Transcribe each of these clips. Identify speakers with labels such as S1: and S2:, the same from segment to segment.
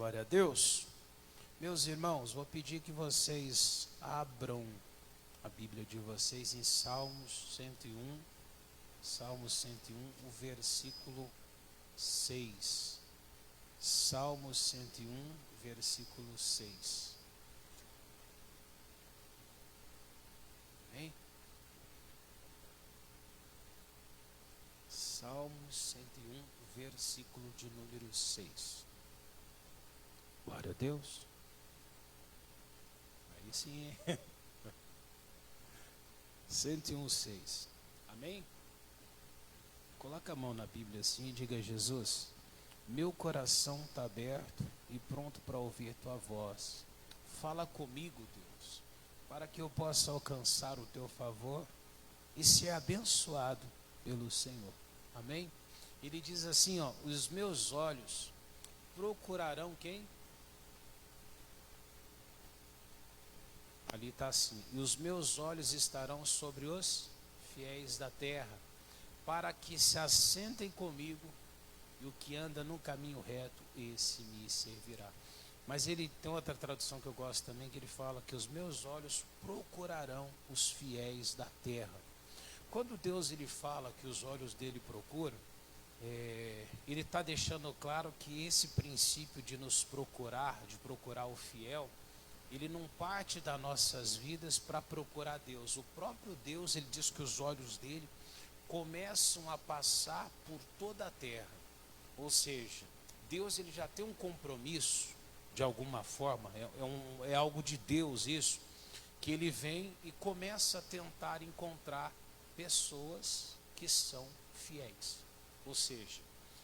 S1: Glória a Deus. Meus irmãos, vou pedir que vocês abram a Bíblia de vocês em Salmos 101, o versículo 6. Salmos 101, versículo 6. Amém? Salmos 101, versículo de número 6. Glória a Deus. Aí sim, hein? 101, 6. Amém? Coloca a mão na Bíblia assim e diga: Jesus, meu coração está aberto e pronto para ouvir tua voz. Fala comigo, Deus, para que eu possa alcançar o teu favor e ser abençoado pelo Senhor. Amém? Ele diz assim, ó: os meus olhos procurarão quem? Ali está assim: e os meus olhos estarão sobre os fiéis da terra, para que se assentem comigo, e o que anda no caminho reto, esse me servirá. Mas ele tem outra tradução que eu gosto também, que ele fala que os meus olhos procurarão os fiéis da terra. Quando Deus ele fala que os olhos dele procuram, ele está deixando claro que esse princípio de nos procurar, de procurar o fiel, ele não parte das nossas vidas para procurar Deus. O próprio Deus, ele diz que os olhos dele começam a passar por toda a terra. Ou seja, Deus ele já tem um compromisso, de alguma forma, é algo de Deus isso, que ele vem e começa a tentar encontrar pessoas que são fiéis. Ou seja,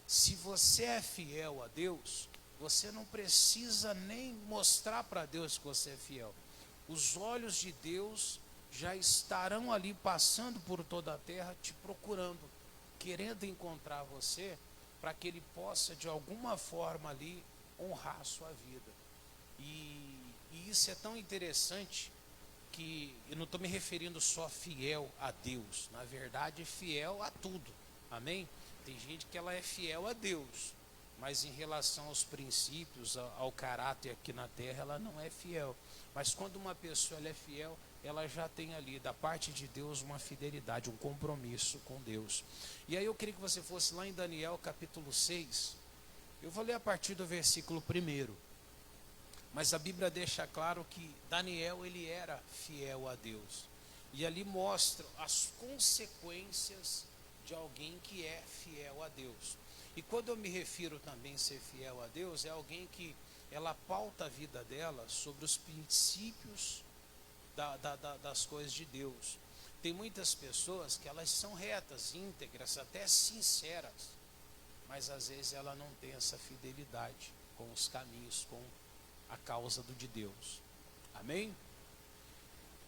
S1: se você é fiel a Deus, você não precisa nem mostrar para Deus que você é fiel. Os olhos de Deus já estarão ali passando por toda a terra, te procurando, querendo encontrar você, para que ele possa de alguma forma ali honrar a sua vida. E isso é tão interessante que eu não estou me referindo só fiel a Deus, na verdade fiel a tudo. Amém? Tem gente que ela é fiel a Deus, mas em relação aos princípios, ao caráter aqui na terra, ela não é fiel. Mas quando uma pessoa ela é fiel, ela já tem ali, da parte de Deus, uma fidelidade, um compromisso com Deus. E aí eu queria que você fosse lá em Daniel capítulo 6. Eu vou ler a partir do versículo 1. Mas a Bíblia deixa claro que Daniel ele era fiel a Deus. E ali mostra as consequências de alguém que é fiel a Deus. E quando eu me refiro também a ser fiel a Deus, é alguém que ela pauta a vida dela sobre os princípios das coisas de Deus. Tem muitas pessoas que elas são retas, íntegras, até sinceras, mas às vezes ela não tem essa fidelidade com os caminhos, com a causa de Deus. Amém?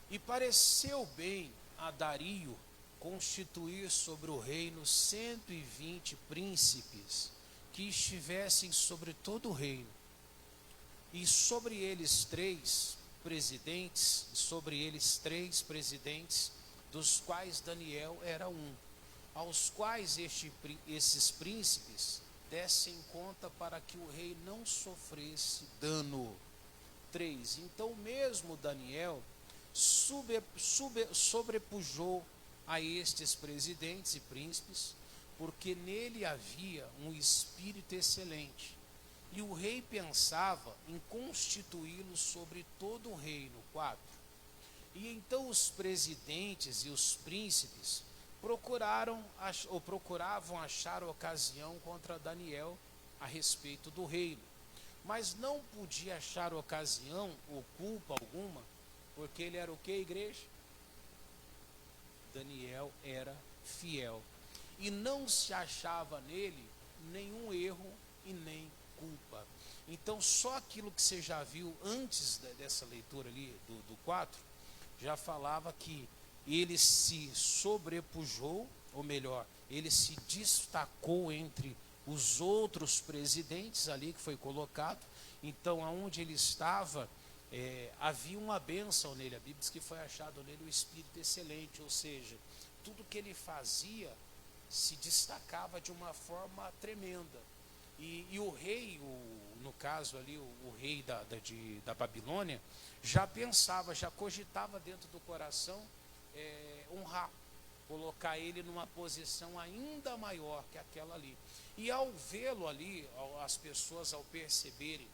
S1: E pareceu bem a Dario constituir sobre o reino 120 príncipes que estivessem sobre todo o reino, e sobre eles três presidentes, dos quais Daniel era um, aos quais esses príncipes dessem conta para que o rei não sofresse dano. 3. Então mesmo Daniel sobrepujou a estes presidentes e príncipes, porque nele havia um espírito excelente, e o rei pensava em constituí-lo sobre todo o reino. 4. E então os presidentes e os príncipes procuravam achar ocasião contra Daniel a respeito do reino, mas não podia achar ocasião ou culpa alguma, porque ele era o que, igreja? Daniel era fiel, e não se achava nele nenhum erro e nem culpa. Então só aquilo que você já viu antes dessa leitura ali do 4, já falava que ele se sobrepujou, ou melhor, ele se destacou entre os outros presidentes ali que foi colocado. Então aonde ele estava, havia uma bênção nele. A Bíblia diz que foi achado nele o espírito excelente, ou seja, tudo que ele fazia se destacava de uma forma tremenda. E o rei, o no caso ali, o rei da Babilônia, já pensava, já cogitava dentro do coração honrar, colocar ele numa posição ainda maior que aquela ali. E ao vê-lo ali, as pessoas ao perceberem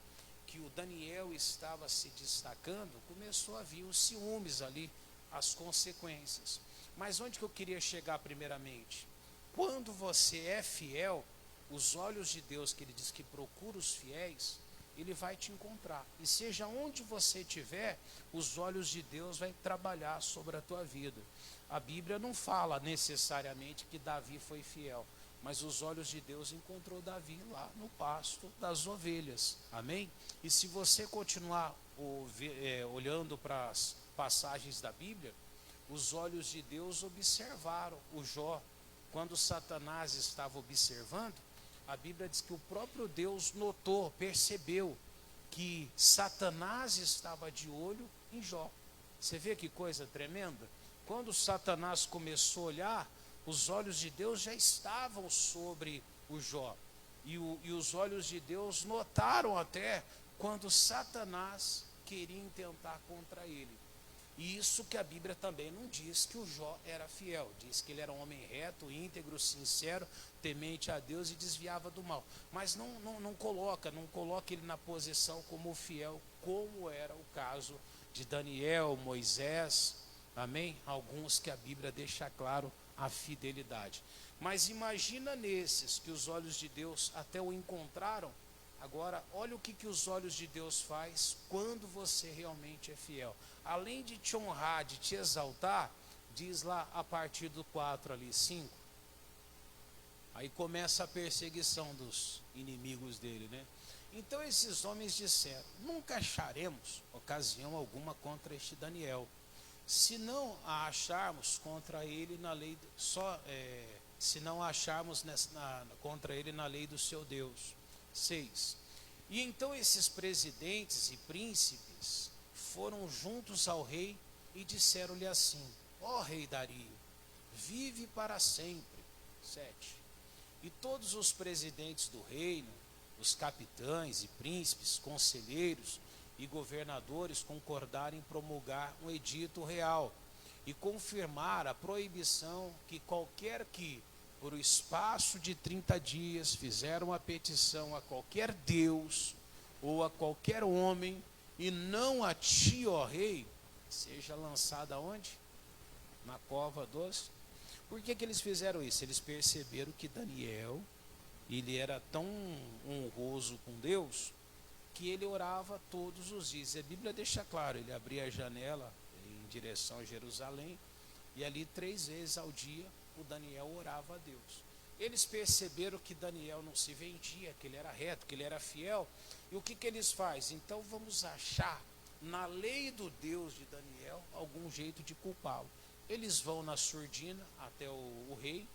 S1: que o Daniel estava se destacando, começou a vir os ciúmes ali, as consequências. Mas onde que eu queria chegar primeiramente? Quando você é fiel, os olhos de Deus, que ele diz que procura os fiéis, ele vai te encontrar. E seja onde você estiver, os olhos de Deus vai trabalhar sobre a tua vida. A Bíblia não fala necessariamente que Davi foi fiel, mas os olhos de Deus encontrou Davi lá no pasto das ovelhas. Amém? E se você continuar olhando para as passagens da Bíblia, os olhos de Deus observaram o Jó. Quando Satanás estava observando, a Bíblia diz que o próprio Deus notou, percebeu que Satanás estava de olho em Jó. Você vê que coisa tremenda? Quando Satanás começou a olhar, os olhos de Deus já estavam sobre o Jó. E os olhos de Deus notaram até quando Satanás queria intentar contra ele. E isso que a Bíblia também não diz que o Jó era fiel. Diz que ele era um homem reto, íntegro, sincero, temente a Deus e desviava do mal. Mas não coloca ele na posição como fiel, como era o caso de Daniel, Moisés, amém? Alguns que a Bíblia deixa claro a fidelidade. Mas imagina nesses que os olhos de Deus até o encontraram. Agora, olha o que os olhos de Deus faz quando você realmente é fiel. Além de te honrar, de te exaltar, diz lá a partir do 4 ali, 5. Aí começa a perseguição dos inimigos dele, né? Então esses homens disseram: nunca acharemos ocasião alguma contra este Daniel, se não a acharmos contra ele na lei, se não a acharmos contra ele na lei do seu Deus. 6. E então esses presidentes e príncipes foram juntos ao rei e disseram-lhe assim: ó rei Dario, vive para sempre. 7. E todos os presidentes do reino, os capitães e príncipes, conselheiros e governadores concordaram em promulgar um edito real e confirmar a proibição que qualquer que, por o espaço de 30 dias, fizer uma petição a qualquer Deus ou a qualquer homem, e não a ti, ó rei, seja lançada onde? Na cova dos... Por que eles fizeram isso? Eles perceberam que Daniel, ele era tão honroso com Deus, que ele orava todos os dias. A Bíblia deixa claro, ele abria a janela em direção a Jerusalém, e ali 3 vezes ao dia o Daniel orava a Deus. Eles perceberam que Daniel não se vendia, que ele era reto, que ele era fiel. E o que eles fazem? Então vamos achar na lei do Deus de Daniel algum jeito de culpá-lo. Eles vão na surdina até o rei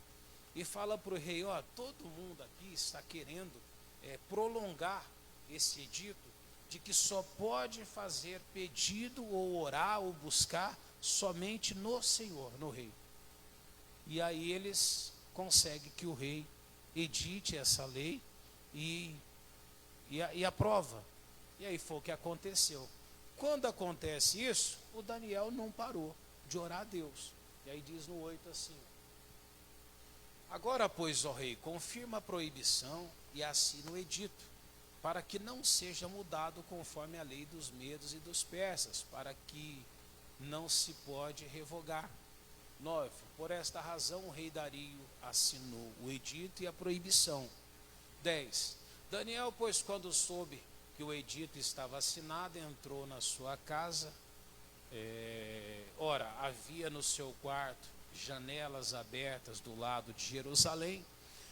S1: e fala para o rei: ó, todo mundo aqui está querendo prolongar esse edito de que só pode fazer pedido ou orar ou buscar somente no Senhor, no rei. E aí eles conseguem que o rei edite essa lei e aprova. E aí foi o que aconteceu. Quando acontece isso, o Daniel não parou de orar a Deus. E aí diz no 8 assim: agora, pois, ó rei, confirma a proibição e assina o edito, para que não seja mudado conforme a lei dos medos e dos persas, para que não se pode revogar. 9. Por esta razão o rei Dario assinou o edito e a proibição. 10. Daniel, pois, quando soube que o edito estava assinado, entrou na sua casa. Ora, havia no seu quarto janelas abertas do lado de Jerusalém,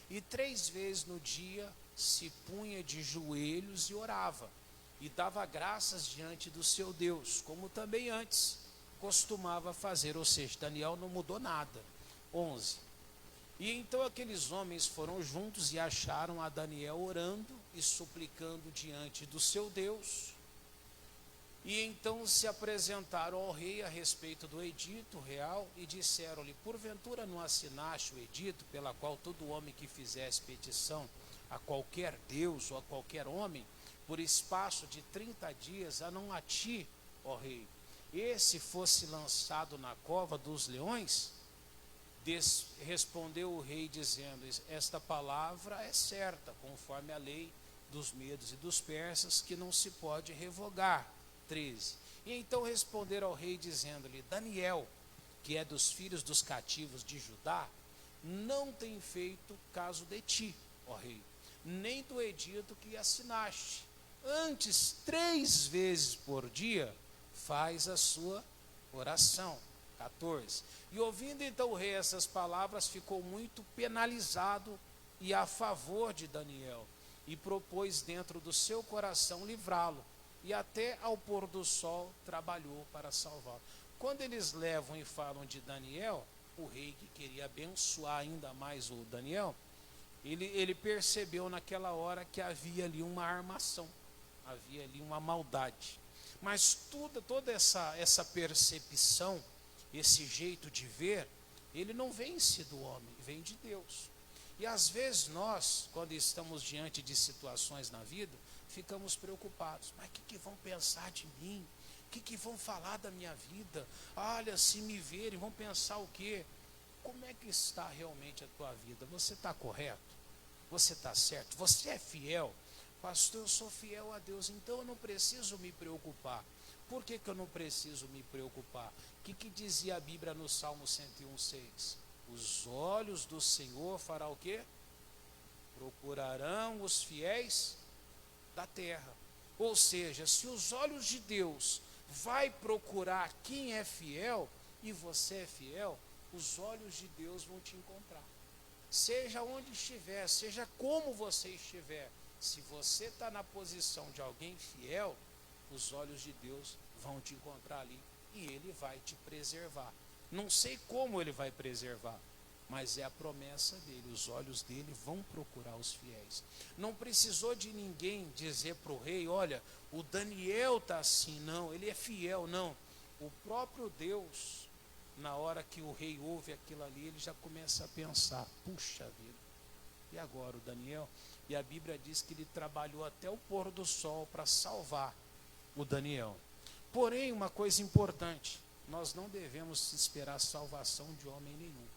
S1: e 3 vezes no dia se punha de joelhos e orava, e dava graças diante do seu Deus, como também antes costumava fazer. Ou seja, Daniel não mudou nada. 11. E então aqueles homens foram juntos e acharam a Daniel orando e suplicando diante do seu Deus. E então se apresentaram ao rei a respeito do edito real e disseram-lhe: porventura não assinaste o edito pela qual todo homem que fizesse petição a qualquer Deus ou a qualquer homem por espaço de 30 dias, a não a ti, ó rei, esse fosse lançado na cova dos leões? Respondeu o rei dizendo, esta palavra é certa, conforme a lei dos medos e dos persas, que não se pode revogar. 13. E então responderam ao rei dizendo-lhe, Daniel, que é dos filhos dos cativos de Judá, não tem feito caso de ti, ó rei, nem do edito que assinaste. Antes, 3 vezes por dia, faz a sua oração. 14. E ouvindo então o rei essas palavras, ficou muito penalizado e a favor de Daniel, e propôs dentro do seu coração livrá-lo, e até ao pôr do sol trabalhou para salvá-lo. Quando eles levam e falam de Daniel, o rei, que queria abençoar ainda mais o Daniel, ele percebeu naquela hora que havia ali uma armação, havia ali uma maldade. Mas toda essa percepção, esse jeito de ver, ele não vem-se do homem, vem de Deus. E às vezes nós, quando estamos diante de situações na vida, ficamos preocupados. Mas o que vão pensar de mim? O que vão falar da minha vida? Olha, se me verem, vão pensar o quê? Como é que está realmente a tua vida? Você está correto? Você está certo? Você é fiel? Pastor, eu sou fiel a Deus, então eu não preciso me preocupar. Por que eu não preciso me preocupar? O que dizia a Bíblia no Salmo 101:6? Os olhos do Senhor fará o quê? Procurarão os fiéis da terra. Ou seja, se os olhos de Deus vai procurar quem é fiel, e você é fiel, os olhos de Deus vão te encontrar. Seja onde estiver, seja como você estiver, se você está na posição de alguém fiel, os olhos de Deus vão te encontrar ali e Ele vai te preservar. Não sei como Ele vai preservar, mas é a promessa dele, os olhos dele vão procurar os fiéis. Não precisou de ninguém dizer para o rei, olha, o Daniel está assim, não, ele é fiel, não. O próprio Deus, na hora que o rei ouve aquilo ali, ele já começa a pensar, puxa vida, e agora o Daniel? E a Bíblia diz que ele trabalhou até o pôr do sol para salvar o Daniel. Porém, uma coisa importante, nós não devemos esperar a salvação de homem nenhum,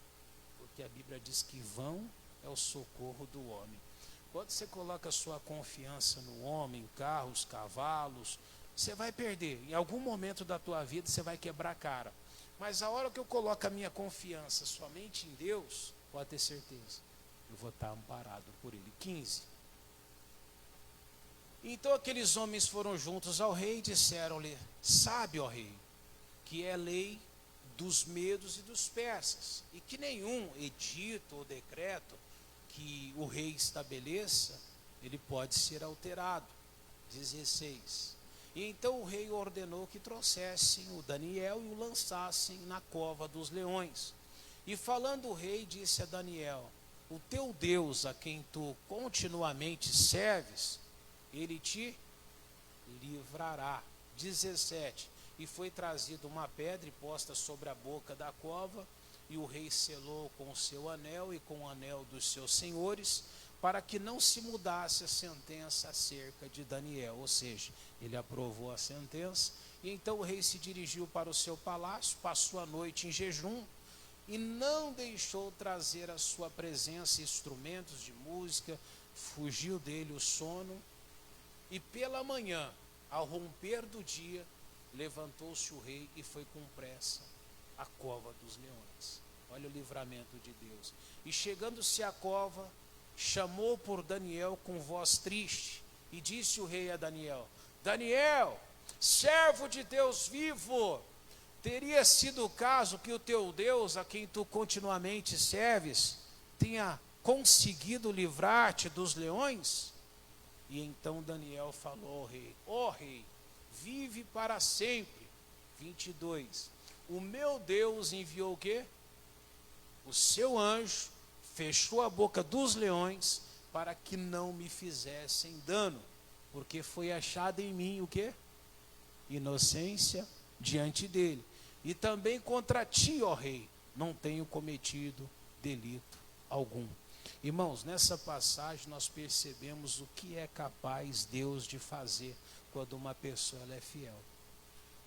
S1: porque a Bíblia diz que vão é o socorro do homem. Quando você coloca a sua confiança no homem, carros, cavalos, você vai perder. Em algum momento da tua vida você vai quebrar a cara. Mas a hora que eu coloco a minha confiança somente em Deus, pode ter certeza, eu vou estar amparado por Ele. 15. Então aqueles homens foram juntos ao rei e disseram-lhe, sabe, ó rei, que é lei dos medos e dos persas, e que nenhum edito ou decreto que o rei estabeleça, ele pode ser alterado. 16. E então o rei ordenou que trouxessem o Daniel e o lançassem na cova dos leões. E falando o rei, disse a Daniel, o teu Deus, a quem tu continuamente serves, ele te livrará. 17. E foi trazida uma pedra e posta sobre a boca da cova, e o rei selou com o seu anel e com o anel dos seus senhores, para que não se mudasse a sentença acerca de Daniel. Ou seja, ele aprovou a sentença, e então o rei se dirigiu para o seu palácio, passou a noite em jejum, e não deixou trazer à sua presença instrumentos de música, fugiu dele o sono, e pela manhã, ao romper do dia, levantou-se o rei e foi com pressa à cova dos leões. Olha o livramento de Deus. E chegando-se à cova, chamou por Daniel com voz triste, e disse o rei a Daniel, Daniel, servo de Deus vivo, teria sido o caso que o teu Deus, a quem tu continuamente serves, tenha conseguido livrar-te dos leões? E então Daniel falou ao rei, ó rei, vive para sempre. 22. O meu Deus enviou o quê? O seu anjo, fechou a boca dos leões, para que não me fizessem dano, porque foi achada em mim o quê? Inocência diante dele. E também contra ti, ó rei, não tenho cometido delito algum. Irmãos, nessa passagem nós percebemos o que é capaz Deus de fazer quando uma pessoa ela é fiel.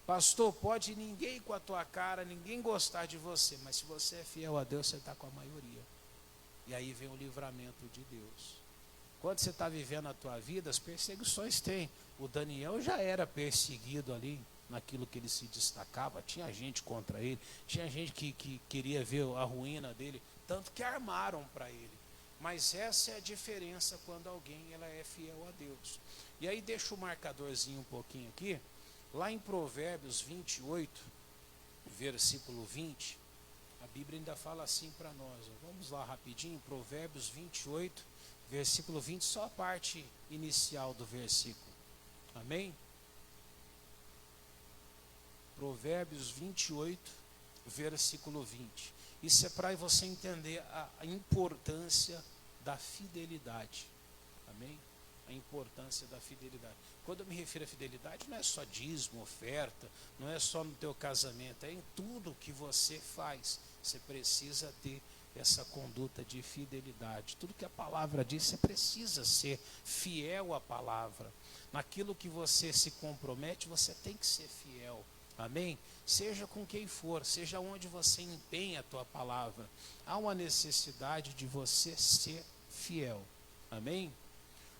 S1: Pastor, pode ninguém com a tua cara, ninguém gostar de você, mas se você é fiel a Deus, você está com a maioria. E aí vem o livramento de Deus. Quando você está vivendo a tua vida, as perseguições tem. O Daniel já era perseguido ali, naquilo que ele se destacava. Tinha gente contra ele, tinha gente que queria ver a ruína dele, tanto que armaram para ele. Mas essa é a diferença quando alguém ela é fiel a Deus. E aí deixa o marcadorzinho um pouquinho aqui. Lá em Provérbios 28, versículo 20, a Bíblia ainda fala assim para nós. Vamos lá rapidinho, Provérbios 28, versículo 20, só a parte inicial do versículo. Amém? Provérbios 28, versículo 20. Isso é para você entender a importância da fidelidade. Amém? A importância da fidelidade. Quando eu me refiro à fidelidade, não é só dízimo, oferta, não é só no teu casamento, é em tudo que você faz. Você precisa ter essa conduta de fidelidade. Tudo que a palavra diz, você precisa ser fiel à palavra. Naquilo que você se compromete, você tem que ser fiel. Amém? Seja com quem for, seja onde você empenha a tua palavra, há uma necessidade de você ser fiel. Amém?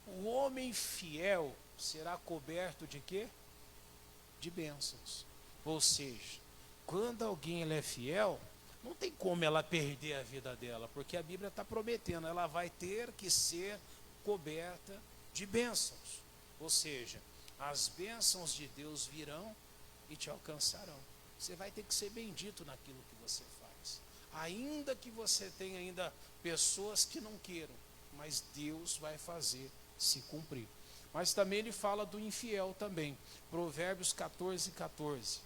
S1: O homem fiel será coberto de quê? De bênçãos. Ou seja, quando alguém ela é fiel, não tem como ela perder a vida dela, porque a Bíblia está prometendo, ela vai ter que ser coberta de bênçãos. Ou seja, as bênçãos de Deus virão e te alcançarão. Você vai ter que ser bendito naquilo que você faz. Ainda que você tenha ainda pessoas que não queiram, mas Deus vai fazer se cumprir. Mas também ele fala do infiel também. Provérbios 14, 14.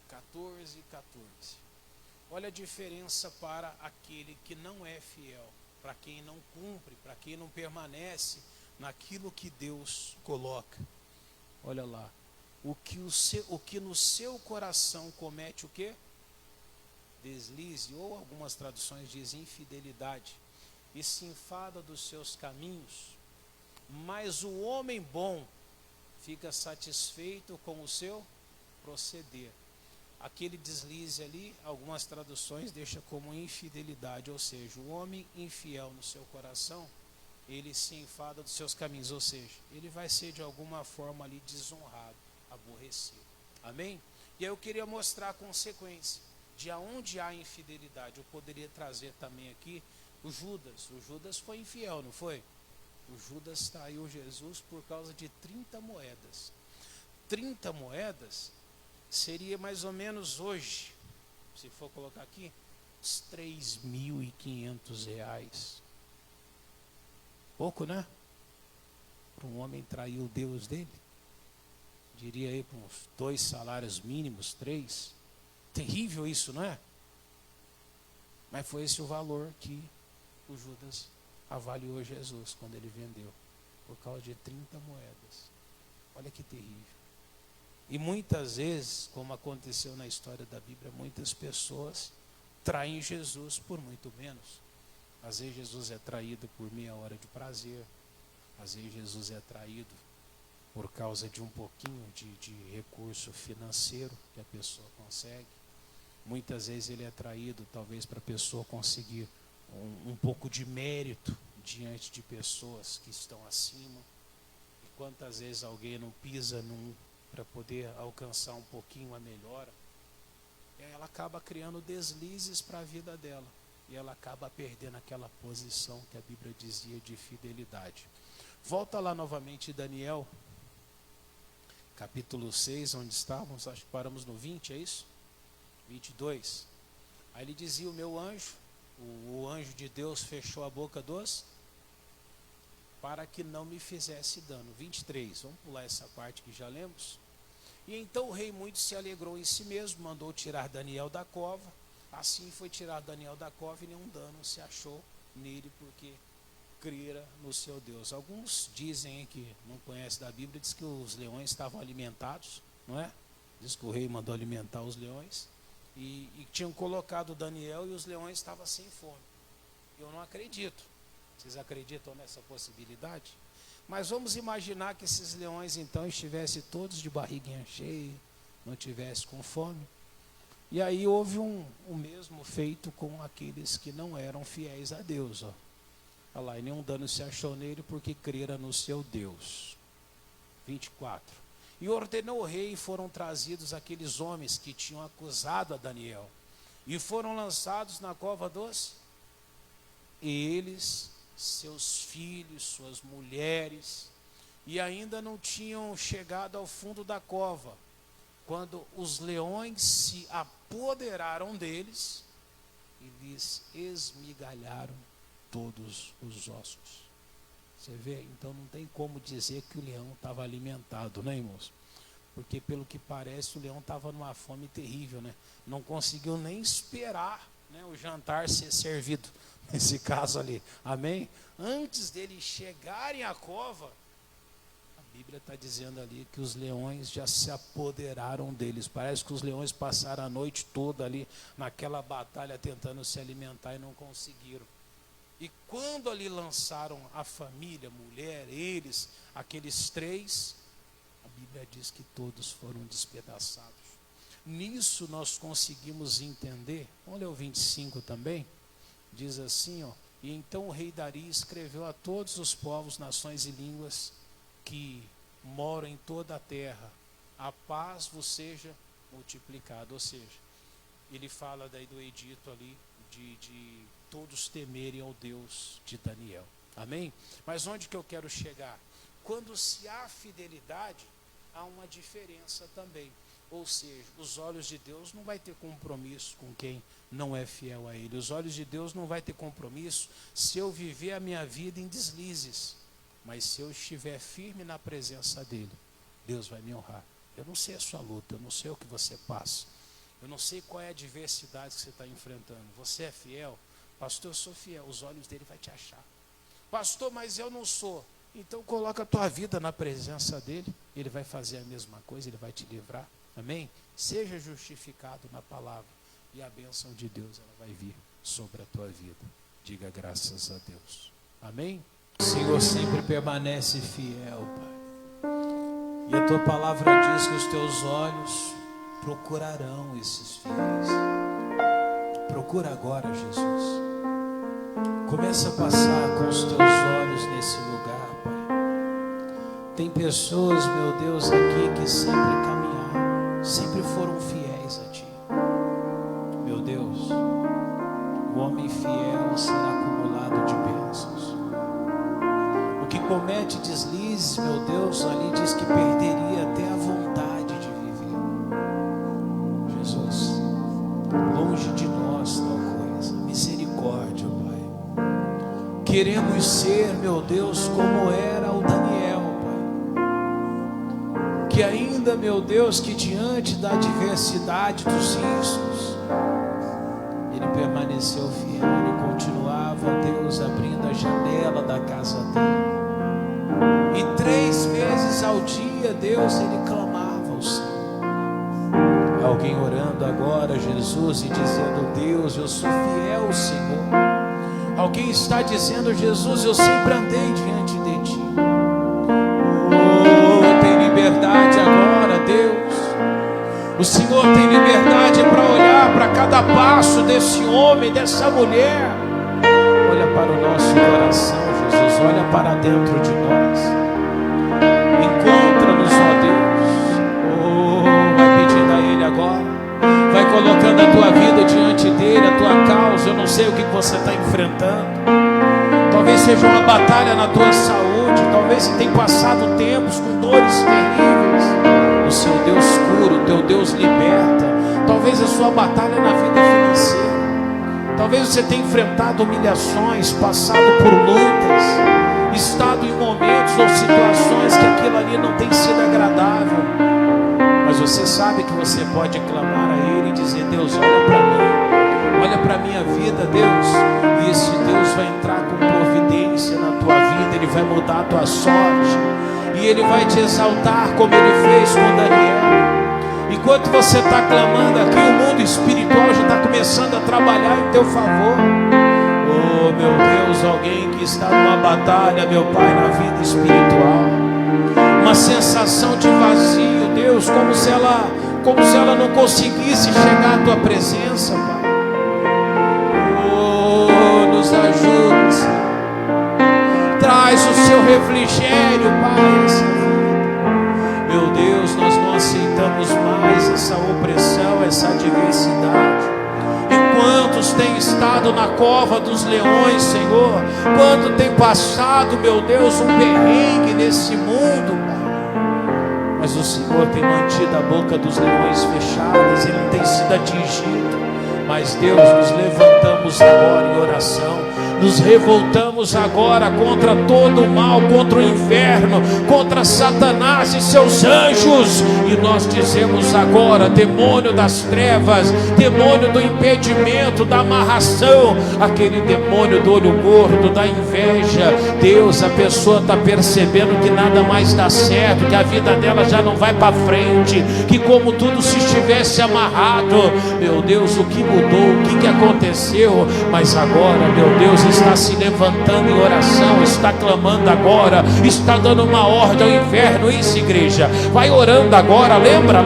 S1: 14, 14. Olha a diferença para aquele que não é fiel, para quem não cumpre, para quem não permanece naquilo que Deus coloca. Olha lá. O que no seu coração comete o quê? Deslize, ou algumas traduções dizem infidelidade, e se enfada dos seus caminhos, mas o homem bom fica satisfeito com o seu proceder. Aquele deslize ali, algumas traduções deixam como infidelidade, ou seja, o homem infiel no seu coração, ele se enfada dos seus caminhos, ou seja, ele vai ser de alguma forma ali desonrado, aborrecido. Amém? E aí eu queria mostrar a consequência de aonde há infidelidade. Eu poderia trazer também aqui o Judas. O Judas foi infiel, não foi? O Judas traiu Jesus por causa de 30 moedas. 30 moedas seria mais ou menos hoje, se for colocar aqui, uns R$ 3.500. Pouco, né? Para um homem trair o Deus dele. Diria aí para uns 2 salários mínimos, 3. Terrível isso, não é? Mas foi esse o valor que o Judas avaliou Jesus quando ele vendeu. Por causa de 30 moedas. Olha que terrível. E muitas vezes, como aconteceu na história da Bíblia, muitas pessoas traem Jesus por muito menos. Às vezes Jesus é traído por meia hora de prazer. Às vezes Jesus é traído por causa de um pouquinho de recurso financeiro que a pessoa consegue. Muitas vezes ele é traído talvez para a pessoa conseguir um pouco de mérito diante de pessoas que estão acima. E quantas vezes alguém não pisa para poder alcançar um pouquinho a melhora, e aí ela acaba criando deslizes para a vida dela. E ela acaba perdendo aquela posição que a Bíblia dizia de fidelidade. Volta lá novamente Daniel, capítulo 6, onde estávamos, acho que paramos no 20, é isso? 22. Aí ele dizia, o meu anjo, o anjo de Deus fechou a boca dos, para que não me fizesse dano. 23, vamos pular essa parte que já lemos. E então o rei muito se alegrou em si mesmo, mandou tirar Daniel da cova. Assim foi tirado Daniel da cova e nenhum dano se achou nele, porque crera no seu Deus. Alguns dizem que não conhecem da Bíblia, diz que os leões estavam alimentados, não é? Diz que o rei mandou alimentar os leões e tinham colocado Daniel e os leões estavam sem fome. Eu não acredito. Vocês acreditam nessa possibilidade? Mas vamos imaginar que esses leões então estivessem todos de barriguinha cheia, não tivessem com fome. E aí houve o mesmo feito com aqueles que não eram fiéis a Deus. Olha lá, e nenhum dano se achou nele porque crera no seu Deus. 24. E ordenou o rei, e foram trazidos aqueles homens que tinham acusado a Daniel. E foram lançados na cova dos... E eles, seus filhos, suas mulheres, e ainda não tinham chegado ao fundo da cova, quando os leões se apoderaram deles e lhes esmigalharam todos os ossos. Você vê? Então não tem como dizer que o leão estava alimentado, né, irmãos? Porque pelo que parece o leão estava numa fome terrível, né? Não conseguiu nem esperar, né, o jantar ser servido, nesse caso ali, amém? Antes deles chegarem à cova, a Bíblia está dizendo ali que os leões já se apoderaram deles. Parece que os leões passaram a noite toda ali naquela batalha tentando se alimentar e não conseguiram. E quando ali lançaram a família, mulher, eles, aqueles três, a Bíblia diz que todos foram despedaçados. Nisso nós conseguimos entender, vamos ler o 25 também, diz assim, e então o rei Dario escreveu a todos os povos, nações e línguas que moram em toda a terra, a paz vos seja multiplicada. Ou seja, ele fala daí do edito ali, de todos temerem ao Deus de Daniel. Amém? Mas onde que eu quero chegar? Quando se há fidelidade, há uma diferença também. Ou seja, os olhos de Deus não vai ter compromisso com quem não é fiel a Ele. Os olhos de Deus não vai ter compromisso se eu viver a minha vida em deslizes. Mas se eu estiver firme na presença dEle, Deus vai me honrar. Eu não sei a sua luta, eu não sei o que você passa. Eu não sei qual é a adversidade que você está enfrentando. Você é fiel? Pastor, eu sou fiel. Os olhos dele vai te achar. Pastor, mas eu não sou. Então coloca a tua vida na presença dele. Ele vai fazer a mesma coisa, ele vai te livrar. Amém? Seja justificado na palavra. E a bênção de Deus ela vai vir sobre a tua vida. Diga graças a Deus. Amém? O Senhor sempre permanece fiel, Pai. E a tua palavra diz que os teus olhos procurarão esses fiéis. Procura agora, Jesus. Começa a passar com os teus olhos nesse lugar, Pai. Tem pessoas, meu Deus, aqui que sempre caminharam, sempre foram fiéis a Ti. Meu Deus, o homem fiel será acumulado de bênçãos. O que comete deslizes, meu Deus, ali diz que perderia até a vontade de viver. Jesus, longe de nós tal coisa. Misericórdia, Pai. Queremos ser, meu Deus, como era o Daniel, Pai. Que ainda, meu Deus, que diante da adversidade dos riscos, ele permaneceu fiel, ele continuava, Deus, abrindo a janela da casa dele. E 3 vezes ao dia, Deus, ele clamava ao Senhor. Alguém orando agora, Jesus, e dizendo: Deus, eu sou fiel ao Senhor. Alguém está dizendo: Jesus, eu sempre andei diante de Ti. Oh, tem liberdade agora, Deus. O Senhor tem liberdade para olhar para cada passo desse homem, dessa mulher. Olha para o nosso coração, Jesus. Olha para dentro de nós. Encontra-nos, ó Deus. Oh, vai pedindo a Ele agora. Vai colocando a tua vida diante dEle, a tua causa. Eu não sei o que você está enfrentando. Talvez seja uma batalha na tua saúde. Talvez você tenha passado tempos com dores terríveis. O seu Deus cura, o teu Deus liberta. Talvez a sua batalha na vida financeira. Talvez você tenha enfrentado humilhações, passado por lutas, estado em momentos ou situações que aquilo ali não tem sido agradável. Mas você sabe que você pode clamar a Ele e dizer: Deus, olha para mim, olha para a minha vida, Deus. E esse Deus vai entrar com providência na tua vida. Ele vai mudar a tua sorte. E Ele vai te exaltar como Ele fez com Daniel. Enquanto você está clamando aqui, o mundo espiritual já está começando a trabalhar em teu favor. Oh, Oh, meu Deus, alguém que está numa batalha, meu Pai, na vida espiritual, uma sensação de vazio, Deus, como se ela não conseguisse chegar à Tua presença, Pai. Oh, nos ajude, Senhor. Traz o Seu refrigério, Pai, essa vida. Meu Deus, nós não aceitamos mais essa opressão, essa adversidade. Quantos têm estado na cova dos leões, Senhor? Quanto tem passado, meu Deus, um perrengue nesse mundo, Pai. Mas o Senhor tem mantido a boca dos leões fechadas, ele tem sido atingido. Mas Deus, nos levantamos agora em oração, nos revoltamos agora contra todo o mal, contra o inferno, contra Satanás e seus anjos, e nós dizemos agora: demônio das trevas, demônio do impedimento, da amarração, aquele demônio do olho gordo, da inveja. Deus, a pessoa está percebendo que nada mais dá certo, que a vida dela já não vai para frente, que como tudo se estivesse amarrado. Meu Deus, o que mudou, o que aconteceu? Mas agora, meu Deus, está se levantando em oração, está clamando agora, está dando uma ordem ao inferno. Isso, igreja, vai orando agora. Lembra,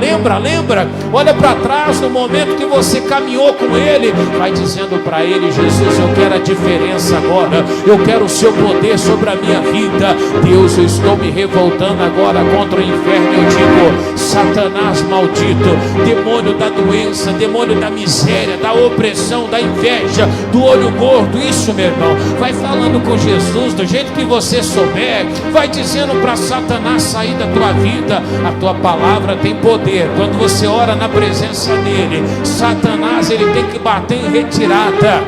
S1: olha para trás no momento que você caminhou com ele, vai dizendo para ele: Jesus, eu quero a diferença agora, eu quero o seu poder sobre a minha vida. Deus, eu estou me revoltando agora contra o inferno. Eu digo: Satanás maldito, demônio da doença, demônio da miséria, da opressão, da inveja, do olho gordo. Isso, meu irmão, vai falando com Jesus do jeito que você souber, vai dizendo para Satanás sair da tua vida. A tua palavra tem poder. Quando você ora na presença dele, Satanás, ele tem que bater em retirada.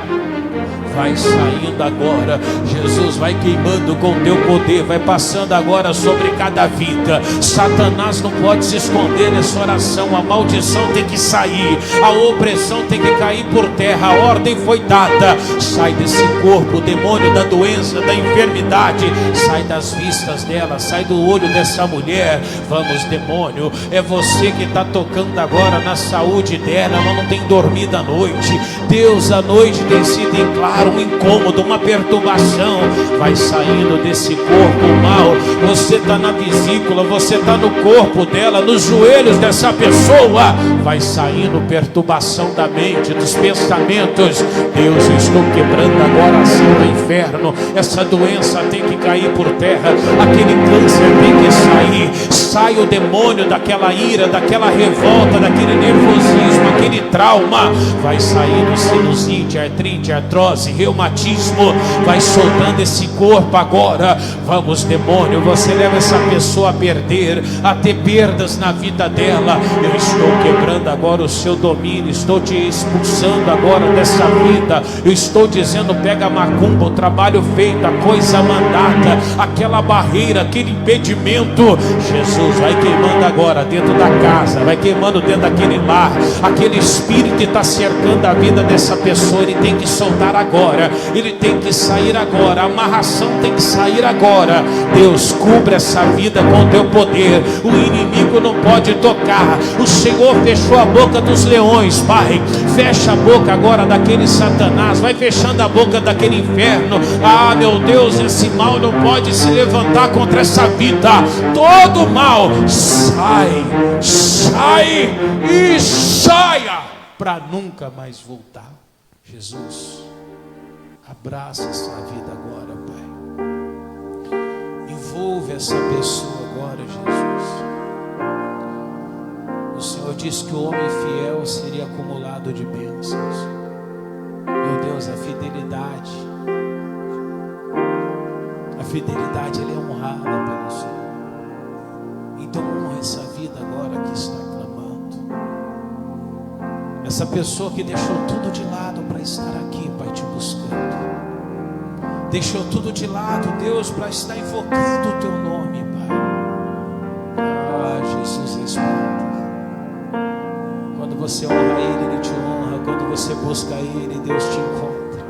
S1: Vai saindo agora, Jesus, vai queimando com teu poder, vai passando agora sobre cada vida. Satanás não pode se esconder nessa oração. A maldição tem que sair, a opressão tem que cair por terra. A ordem foi dada: sai desse corpo, o demônio da doença, da enfermidade, sai das vistas dela, sai do olho dessa mulher. Vamos, demônio, é você que está tocando agora na saúde dela. Ela não tem dormido à noite. Deus, a noite tem sido em claro um incômodo, uma perturbação. Vai saindo desse corpo mal. Você está na vesícula, você está no corpo dela, nos joelhos dessa pessoa. Vai saindo perturbação da mente, dos pensamentos. Deus, eu estou quebrando agora a ação do inferno. Essa doença tem que cair por terra, aquele câncer tem que sair. Sai o demônio daquela ira, daquela revolta, daquele nervosismo, aquele trauma. Vai saindo sinusite, artrite, artrose, reumatismo. Vai soltando esse corpo agora. Vamos, demônio, você leva essa pessoa a perder, a ter perdas na vida dela. Eu estou quebrando agora o seu domínio, estou te expulsando agora dessa vida. Eu estou dizendo: pega a macumba, o trabalho feito, a coisa mandada, aquela barreira, aquele impedimento. Jesus, vai queimando agora dentro da casa, vai queimando dentro daquele lar, aquele espírito que está cercando a vida dessa pessoa. Ele tem que soltar agora, ele tem que sair agora, a amarração tem que sair agora. Deus, cubra essa vida com o teu poder. O inimigo não pode tocar. O Senhor fechou a boca dos leões, Pai. Fecha a boca agora daquele Satanás, vai fechando a boca daquele inferno. Ah, meu Deus, esse mal não pode se levantar contra essa vida. Todo mal sai e saia para nunca mais voltar. Jesus, abraça essa vida agora, Pai. Envolve essa pessoa agora, Jesus. O Senhor disse que o homem fiel seria acumulado de bênçãos. Meu Deus, a fidelidade ela é honrada pelo Senhor. Então honra essa vida agora que está clamando. Essa pessoa que deixou tudo de lado para estar aqui, Pai, te buscando. Deixou tudo de lado, Deus, para estar invocando o teu nome, Pai. Ah, Jesus, responde. Quando você honra Ele, Ele te honra. Quando você busca Ele, Deus te encontra.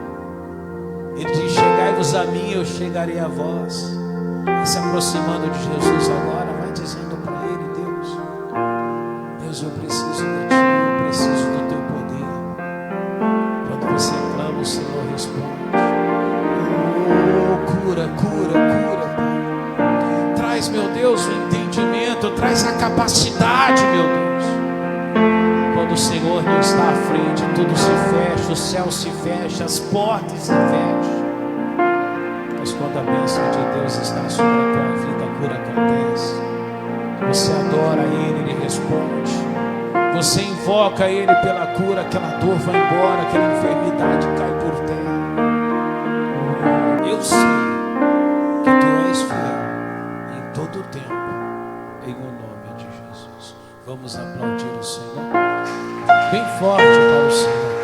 S1: Ele diz: chegai-vos a mim, eu chegarei a vós. Vai se aproximando de Jesus agora, vai dizendo para Ele: Deus, eu preciso de Ti, eu preciso do Teu poder. Quando você clama, o Senhor responde. capacidade, meu Deus. Quando o Senhor não está à frente, tudo se fecha, o céu se fecha, as portas se fecham. Mas quando a bênção de Deus está sobre a tua vida, a cura acontece. Você adora Ele, Ele responde. Você invoca Ele pela cura, aquela dor vai embora, aquela enfermidade cai por terra. Eu sei que Tu és fiel em todo o tempo, em o nome de Jesus. Vamos aplaudir o Senhor bem forte para o Senhor.